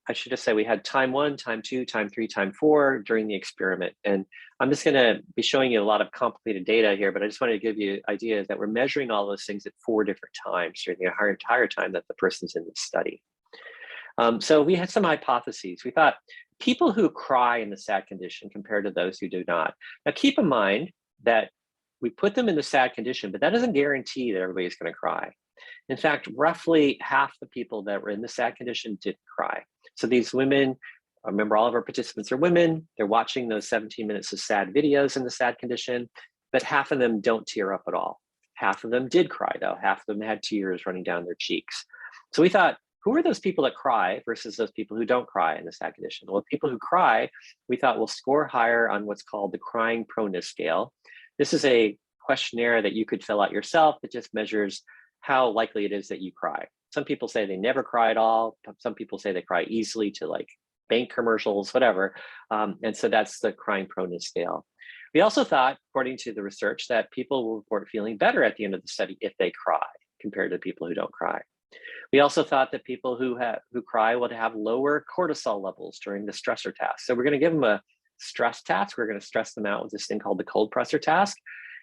I should just say we had time 1, time 2, time 3, time 4 during the experiment. And I'm just going to be showing you a lot of complicated data here, but I just wanted to give you an idea that we're measuring all those things at 4 different times during the entire time that the person's in the study. So we had some hypotheses. We thought people who cry in the SAD condition compared to those who do not. Now keep in mind that we put them in the SAD condition, but that doesn't guarantee that everybody's going to cry. In fact, roughly half the people that were in the SAD condition didn't cry. So these women, remember all of our participants are women, they're watching those 17 minutes of SAD videos in the SAD condition, but half of them don't tear up at all. Half of them did cry though, half of them had tears running down their cheeks. So we thought, who are those people that cry versus those people who don't cry in the SAD condition? Well, people who cry, we thought will score higher on what's called the crying proneness scale. This is a questionnaire that you could fill out yourself that just measures how likely it is that you cry. Some people say they never cry at all. Some people say they cry easily to like bank commercials, whatever. And so that's the crying proneness scale. We also thought, according to the research, that people will report feeling better at the end of the study if they cry compared to people who don't cry. We also thought that people who cry would have lower cortisol levels during the stressor task. So we're going to give them a stress task. We're going to stress them out with this thing called the cold pressor task.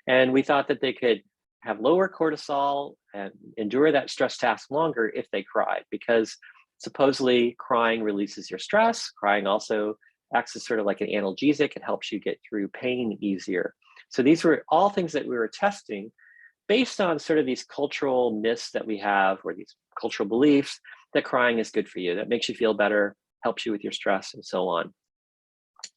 And we thought that they could have lower cortisol and endure that stress task longer if they cried, because supposedly crying releases your stress. Crying also acts as sort of like an analgesic. It helps you get through pain easier. So these were all things that we were testing based on sort of these cultural myths that we have, or these cultural beliefs that crying is good for you, that makes you feel better, helps you with your stress, and so on.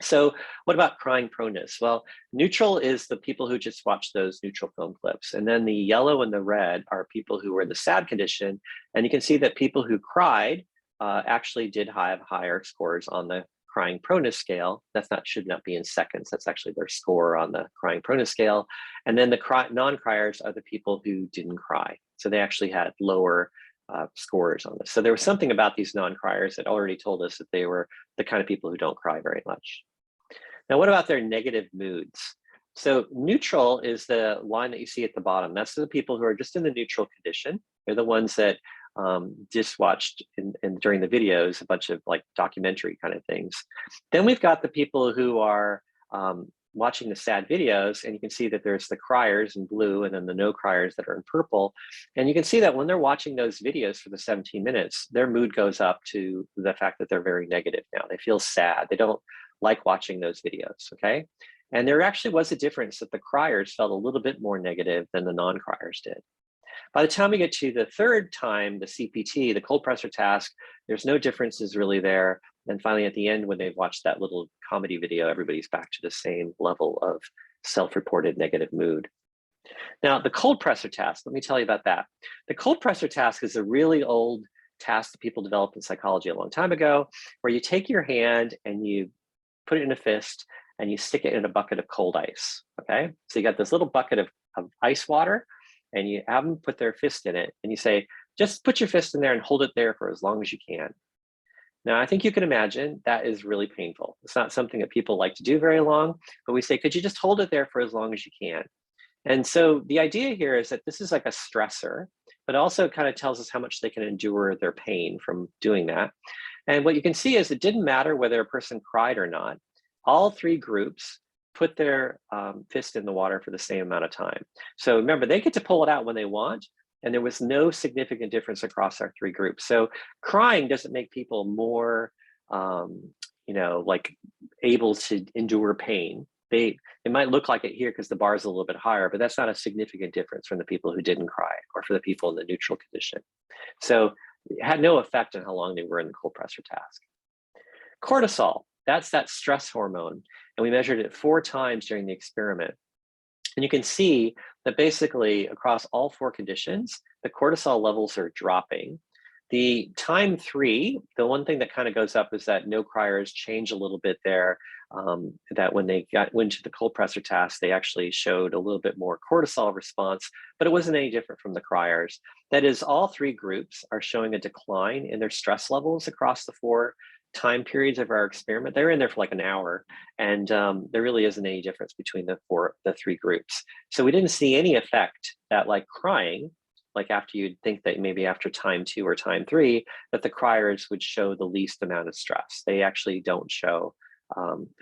So what about crying proneness? Well, neutral is the people who just watch those neutral film clips. And then the yellow and the red are people who were in the SAD condition. And you can see that people who cried actually did have higher scores on the crying proneness scale. Should not be in seconds. That's actually their score on the crying proneness scale. And then the non-criers are the people who didn't cry. So they actually had lower scores on this. So there was something about these non-criers that already told us that they were the kind of people who don't cry very much. Now, what about their negative moods? So neutral is the line that you see at the bottom. That's the people who are just in the neutral condition. They're the ones that just watched during the videos a bunch of like documentary kind of things. Then we've got the people who are watching the SAD videos, and you can see that there's the criers in blue and then the no criers that are in purple. And you can see that when they're watching those videos for the 17 minutes, their mood goes up to the fact that they're very negative now. They feel sad. They don't like watching those videos, okay? And there actually was a difference that the criers felt a little bit more negative than the non-criers did. By the time we get to the third time, the CPT, the cold pressor task, there's no differences really there. And finally, at the end, when they've watched that little comedy video, everybody's back to the same level of self-reported negative mood. Now, the cold pressor task, let me tell you about that. The cold pressor task is a really old task that people developed in psychology a long time ago, where you take your hand and you put it in a fist and you stick it in a bucket of cold ice, okay? So you got this little bucket of ice water, and you have them put their fist in it, and you say, just put your fist in there and hold it there for as long as you can. Now, I think you can imagine that is really painful. It's not something that people like to do very long, but we say, could you just hold it there for as long as you can? And so the idea here is that this is like a stressor, but also kind of tells us how much they can endure their pain from doing that. And what you can see is it didn't matter whether a person cried or not. All three groups put their fist in the water for the same amount of time. So remember, they get to pull it out when they want, and there was no significant difference across our three groups. So crying doesn't make people more, like able to endure pain. It might look like it here because the bar is a little bit higher, but that's not a significant difference from the people who didn't cry or for the people in the neutral condition. So it had no effect on how long they were in the cold pressor task. Cortisol, that's that stress hormone. And we measured it 4 times during the experiment. And you can see that basically across all 4 conditions, the cortisol levels are dropping. The time 3, the one thing that kind of goes up is that no criers change a little bit there, that when they went to the cold pressor task, they actually showed a little bit more cortisol response, but it wasn't any different from the criers. That is, all 3 groups are showing a decline in their stress levels across the 4 time periods of our experiment. They were in there for like an hour, and there really isn't any difference between the 3 groups. So we didn't see any effect that like crying like after you'd think that maybe after time 2 or time 3, that the criers would show the least amount of stress. They actually don't show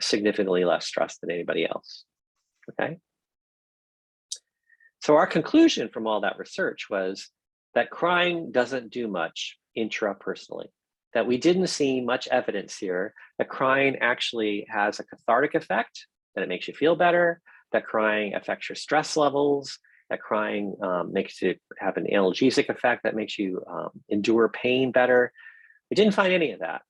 significantly less stress than anybody else, okay? So our conclusion from all that research was that crying doesn't do much intrapersonally, that we didn't see much evidence here that crying actually has a cathartic effect, that it makes you feel better, that crying affects your stress levels, that crying makes you have an analgesic effect that makes you endure pain better. We didn't find any of that.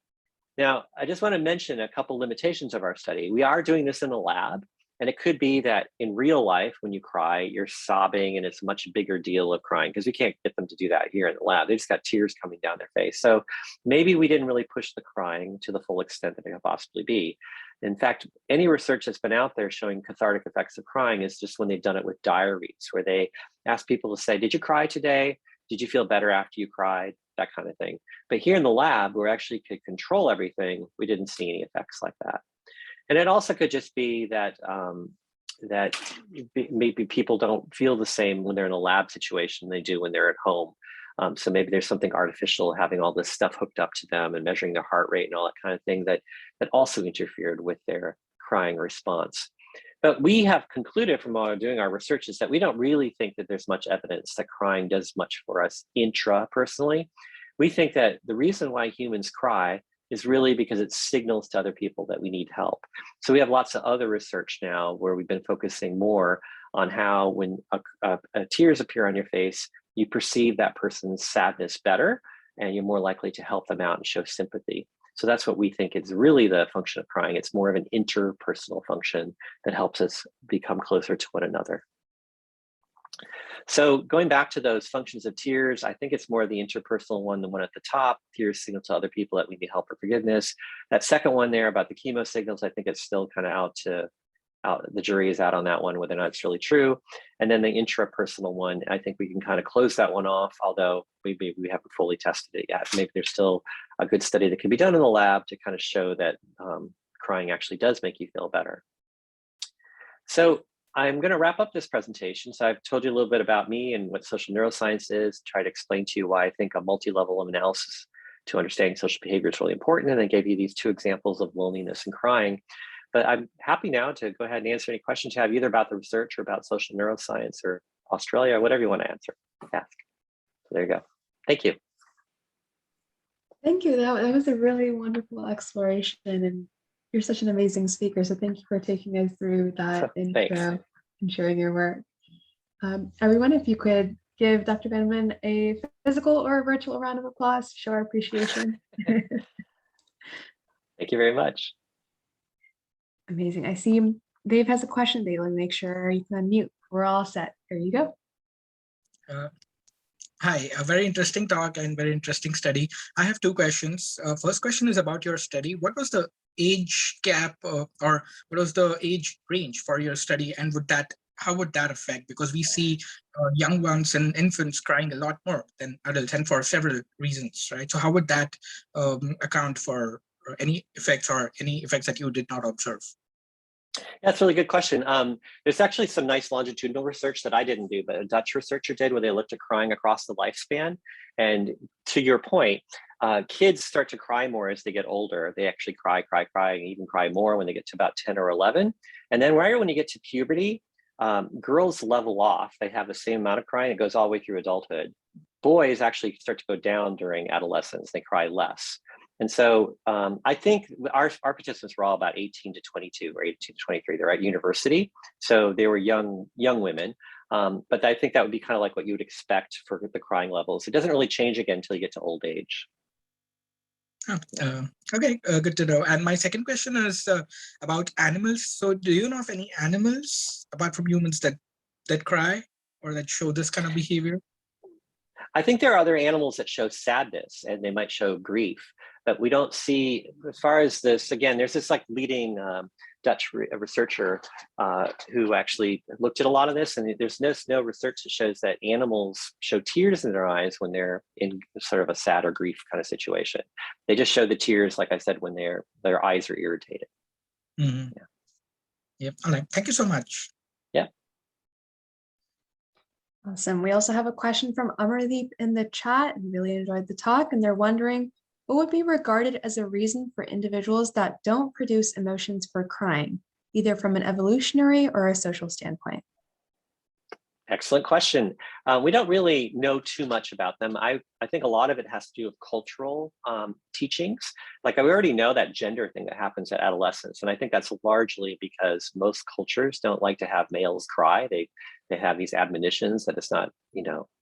Now, I just want to mention a couple limitations of our study. We are doing this in a lab, and it could be that in real life, when you cry, you're sobbing and it's a much bigger deal of crying, because we can't get them to do that here in the lab. They just got tears coming down their face. So maybe we didn't really push the crying to the full extent that it could possibly be. In fact, any research that's been out there showing cathartic effects of crying is just when they've done it with diaries, where they ask people to say, did you cry today? Did you feel better after you cried? That kind of thing. But here in the lab, where actually could control everything, we didn't see any effects like that. And it also could just be that that maybe people don't feel the same when they're in a lab situation they do when they're at home. So maybe there's something artificial having all this stuff hooked up to them and measuring their heart rate and all that kind of thing that also interfered with their crying response. But we have concluded from doing our research is that we don't really think that there's much evidence that crying does much for us intrapersonally. We think that the reason why humans cry is really because it signals to other people that we need help. So we have lots of other research now where we've been focusing more on how when tears appear on your face, you perceive that person's sadness better, and you're more likely to help them out and show sympathy. So that's what we think is really the function of crying. It's more of an interpersonal function that helps us become closer to one another. So going back to those functions of tears, I think it's more the interpersonal one, the one at the top. Tears signal to other people that we need help or forgiveness. That second one there about the chemo signals, I think it's still kind of out. The jury is out on that one, whether or not it's really true. And then the intrapersonal one, I think we can kind of close that one off, although we haven't fully tested it yet. Maybe there's still a good study that can be done in the lab to kind of show that crying actually does make you feel better. So I'm going to wrap up this presentation. So I've told you a little bit about me and what social neuroscience is, try to explain to you why I think a multi-level of analysis to understanding social behavior is really important. And I gave you these two examples of loneliness and crying. But I'm happy now to go ahead and answer any questions you have, either about the research or about social neuroscience or Australia, or whatever you want to ask. So there you go. Thank you. Thank you. That was a really wonderful exploration, and you're such an amazing speaker. So thank you for taking us through that intro and sharing your work. Everyone, if you could give Dr. Vanman a physical or a virtual round of applause to show our appreciation. Thank you very much. Amazing. I see Dave has a question. Dave, make sure you can unmute. We're all set. There you go. Hi, a very interesting talk and very interesting study. I have two questions. First question is about your study. What was the age gap or what was the age range for your study, and how would that affect? Because we see young ones and infants crying a lot more than adults, and for several reasons, right? So how would that account for any effects that you did not observe? That's a really good question. There's actually some nice longitudinal research that I didn't do, but a Dutch researcher did, where they looked at crying across the lifespan. And to your point, kids start to cry more as they get older. They actually cry, and even cry more when they get to about 10 or 11. And then right when you get to puberty, girls level off. They have the same amount of crying. It goes all the way through adulthood. Boys actually start to go down during adolescence. They cry less. And so I think our participants were all about 18 to 22 or 18 to 23. They're at university. So they were young women. But I think that would be kind of like what you would expect for the crying levels. It doesn't really change again until you get to old age. Okay, good to know. And my second question is about animals. So do you know of any animals, apart from humans, that cry or that show this kind of behavior? I think there are other animals that show sadness, and they might show grief, but we don't see, as far as this, again, there's this like leading Dutch researcher who actually looked at a lot of this, and there's no research that shows that animals show tears in their eyes when they're in sort of a sad or grief kind of situation. They just show the tears, like I said, when their eyes are irritated. Mm-hmm. Yeah. Yep. All right. Thank you so much. Yeah. Awesome. We also have a question from Amardeep in the chat and really enjoyed the talk. And they're wondering, what would be regarded as a reason for individuals that don't produce emotions for crying, either from an evolutionary or a social standpoint? Excellent question. We don't really know too much about them. I think a lot of it has to do with cultural teachings. Like we already know that gender thing that happens at adolescence. And I think that's largely because most cultures don't like to have males cry. They have these admonitions that it's not,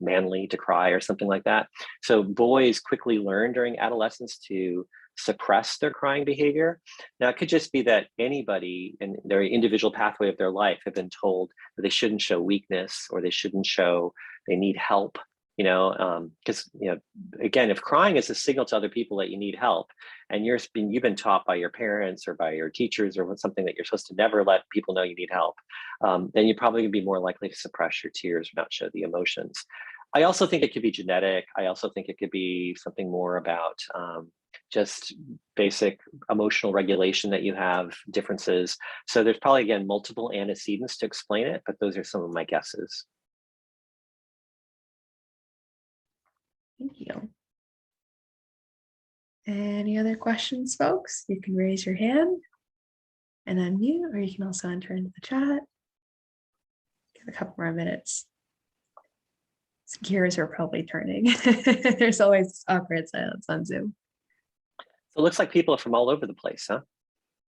manly to cry or something like that. So boys quickly learn during adolescence to suppress their crying behavior. Now, it could just be that anybody in their individual pathway of their life have been told that they shouldn't show weakness or they shouldn't show they need help, because, again, if crying is a signal to other people that you need help and you've been taught by your parents or by your teachers or something that you're supposed to never let people know you need help, then you're probably gonna be more likely to suppress your tears or not show the emotions. I also think it could be genetic. I also think it could be something more about just basic emotional regulation that you have, differences. So there's probably, again, multiple antecedents to explain it, but those are some of my guesses. Thank you. Any other questions, folks? You can raise your hand and unmute, or you can also enter into the chat. Give a couple more minutes. Some gears are probably turning. There's always awkward silence on Zoom. So it looks like people are from all over the place, huh?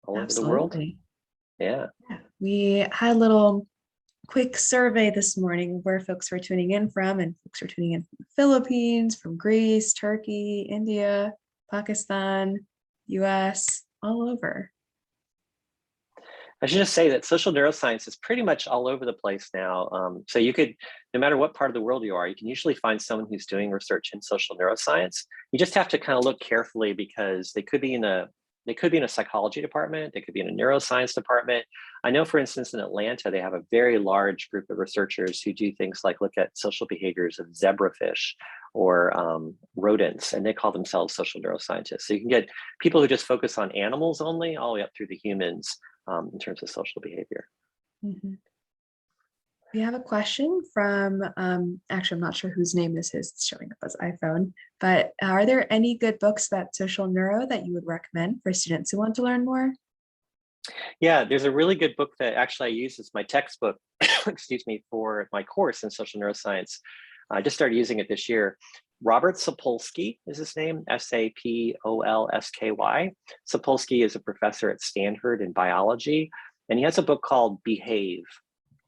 All over the world. Yeah. We had a little quick survey this morning where folks were tuning in from, and folks were tuning in from the Philippines, from Greece, Turkey, India, Pakistan, US, all over. I should just say that social neuroscience is pretty much all over the place now. So you could, no matter what part of the world you are, you can usually find someone who's doing research in social neuroscience. You just have to kind of look carefully because they could be in a psychology department, they could be in a neuroscience department. I know, for instance, in Atlanta, they have a very large group of researchers who do things like look at social behaviors of zebrafish or rodents, and they call themselves social neuroscientists. So you can get people who just focus on animals only, all the way up through the humans in terms of social behavior. Mm-hmm. We have a question from, actually, I'm not sure whose name this is, it's showing up as iPhone, but are there any good books about social neuro that you would recommend for students who want to learn more? Yeah, there's a really good book that actually I use as my textbook, excuse me, for my course in social neuroscience. I just started using it this year. Robert Sapolsky is his name, Sapolsky. Sapolsky is a professor at Stanford in biology, and he has a book called Behave.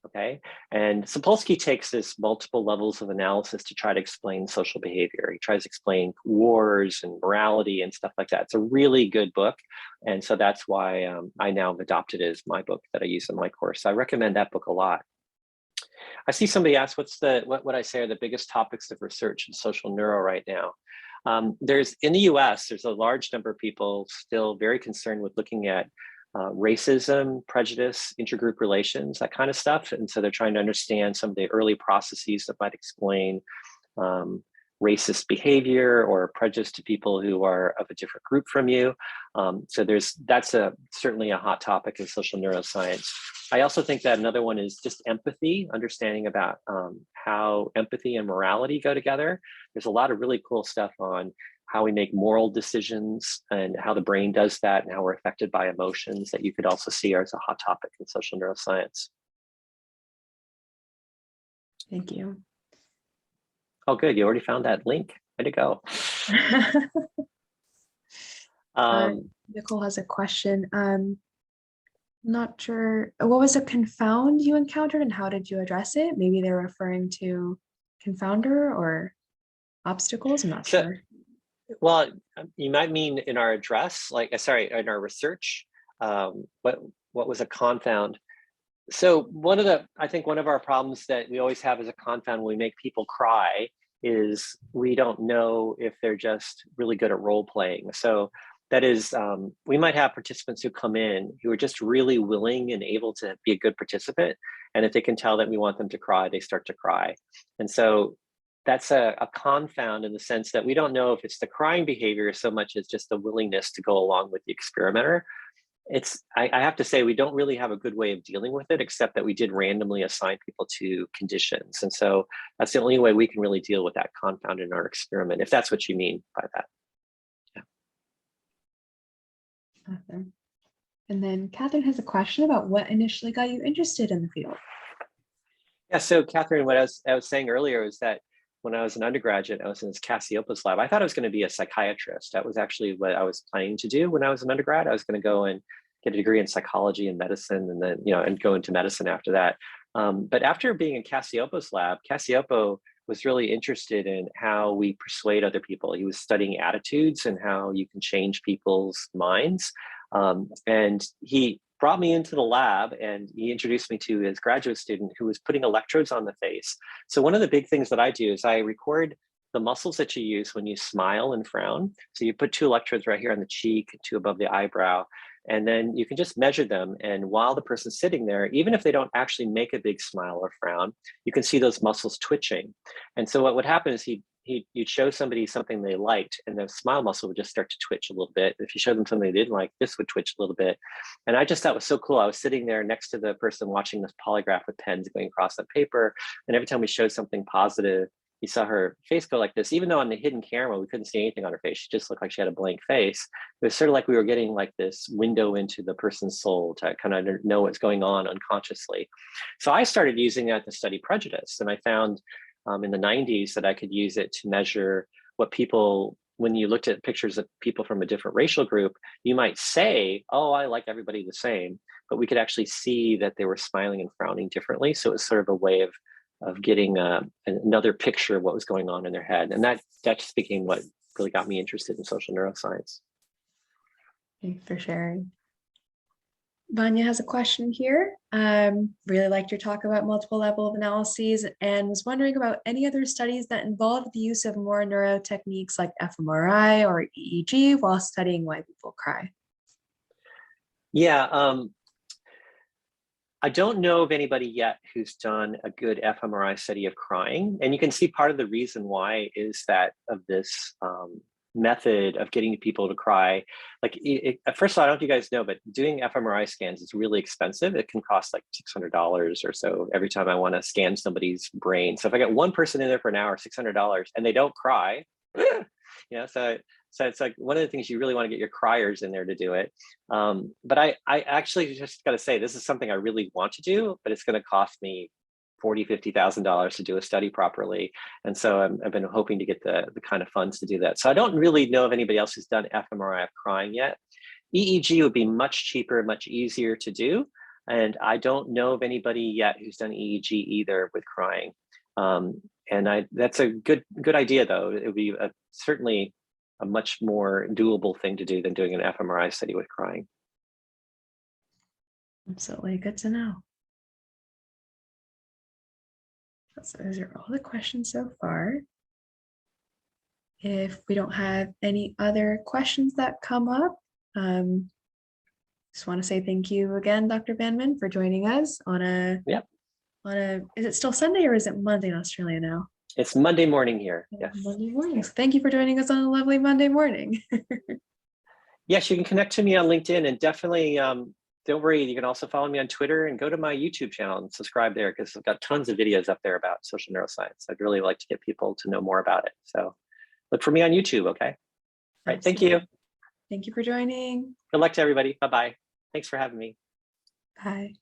Okay, and Sapolsky takes this multiple levels of analysis to try to explain social behavior. He tries to explain wars and morality and stuff like that. It's a really good book, and so that's why I now have adopted it as my book that I use in my course. So I recommend that book a lot. I see somebody asked, what I say are the biggest topics of research in social neuro right now? In the US, there's a large number of people still very concerned with looking at racism, prejudice, intergroup relations, that kind of stuff. And so they're trying to understand some of the early processes that might explain racist behavior or prejudice to people who are of a different group from you. So that's certainly a hot topic in social neuroscience. I also think that another one is just empathy, understanding about how empathy and morality go together. There's a lot of really cool stuff on how we make moral decisions and how the brain does that and how we're affected by emotions that you could also see as a hot topic in social neuroscience. Thank you. Oh, good. You already found that link. Way to go. Nicole has a question. Not sure, what was a confound you encountered and how did you address it? Maybe they're referring to confounder or obstacles, I'm not sure. Well, you might mean in our address, in our research, what was a confound? So I think one of our problems that we always have as a confound when we make people cry is we don't know if they're just really good at role playing. So that is, we might have participants who come in who are just really willing and able to be a good participant. And if they can tell that we want them to cry, they start to cry. And so that's a confound in the sense that we don't know if it's the crying behavior so much as just the willingness to go along with the experimenter. I have to say, we don't really have a good way of dealing with it, except that we did randomly assign people to conditions. And so that's the only way we can really deal with that confound in our experiment, if that's what you mean by that. Yeah. Awesome. And then Catherine has a question about what initially got you interested in the field. Yeah, so Catherine, what I was saying earlier is that when I was an undergraduate, I was in this Cacioppo's lab. I thought I was going to be a psychiatrist. That was actually what I was planning to do when I was an undergrad. I was going to go and get a degree in psychology and medicine, and then, and go into medicine after that. But after being in Cacioppo's lab, Cacioppo was really interested in how we persuade other people. He was studying attitudes and how you can change people's minds. And he brought me into the lab and he introduced me to his graduate student who was putting electrodes on the face. So one of the big things that I do is I record the muscles that you use when you smile and frown. So you put 2 electrodes right here on the cheek, 2 above the eyebrow, and then you can just measure them. And while the person's sitting there, even if they don't actually make a big smile or frown, you can see those muscles twitching. And so what would happen is you'd show somebody something they liked and the smile muscle would just start to twitch a little bit. If you showed them something they didn't like, this would twitch a little bit. And I just thought it was so cool. I was sitting there next to the person watching this polygraph with pens going across the paper. And every time we showed something positive, you saw her face go like this. Even though on the hidden camera, we couldn't see anything on her face. She just looked like she had a blank face. It was sort of like we were getting like this window into the person's soul to kind of know what's going on unconsciously. So I started using that to study prejudice. And I found in the 90s that I could use it to measure what people, when you looked at pictures of people from a different racial group, you might say, oh, I like everybody the same, but we could actually see that they were smiling and frowning differently. So it was sort of a way of getting another picture of what was going on in their head. And that just became what really got me interested in social neuroscience. Thanks for sharing. Vanya has a question here. Really liked your talk about multiple level of analyses and was wondering about any other studies that involve the use of more neuro techniques like fMRI or EEG while studying why people cry. Yeah, I don't know of anybody yet who's done a good fMRI study of crying. And you can see part of the reason why is that of this method of getting people to cry. Like, first of all, I don't know if you guys know, but doing fMRI scans is really expensive. It can cost like $600 or so every time I want to scan somebody's brain. So if I get one person in there for an hour, $600, and they don't cry, so it's like one of the things you really want to get your criers in there to do it. But I actually just got to say, this is something I really want to do, but it's going to cost me $40,000, $50,000 to do a study properly. And so I've been hoping to get the kind of funds to do that. So I don't really know of anybody else who's done fMRI of crying yet. EEG would be much cheaper, much easier to do. And I don't know of anybody yet who's done EEG either with crying. And that's a good idea, though. It would be certainly a much more doable thing to do than doing an fMRI study with crying. Absolutely, good to know. So those are all the questions so far. If we don't have any other questions that come up, just want to say thank you again, Dr. Vanman, for joining us on a, is it still Sunday or is it Monday in Australia now? It's Monday morning here. Yes. Monday morning. So thank you for joining us on a lovely Monday morning. Yes, you can connect to me on LinkedIn, and definitely don't worry, you can also follow me on Twitter and go to my YouTube channel and subscribe there, because I've got tons of videos up there about social neuroscience. I'd really like to get people to know more about it. So look for me on YouTube, okay? All right, thank you. Thank you for joining. Good luck to everybody. Bye-bye. Thanks for having me. Bye.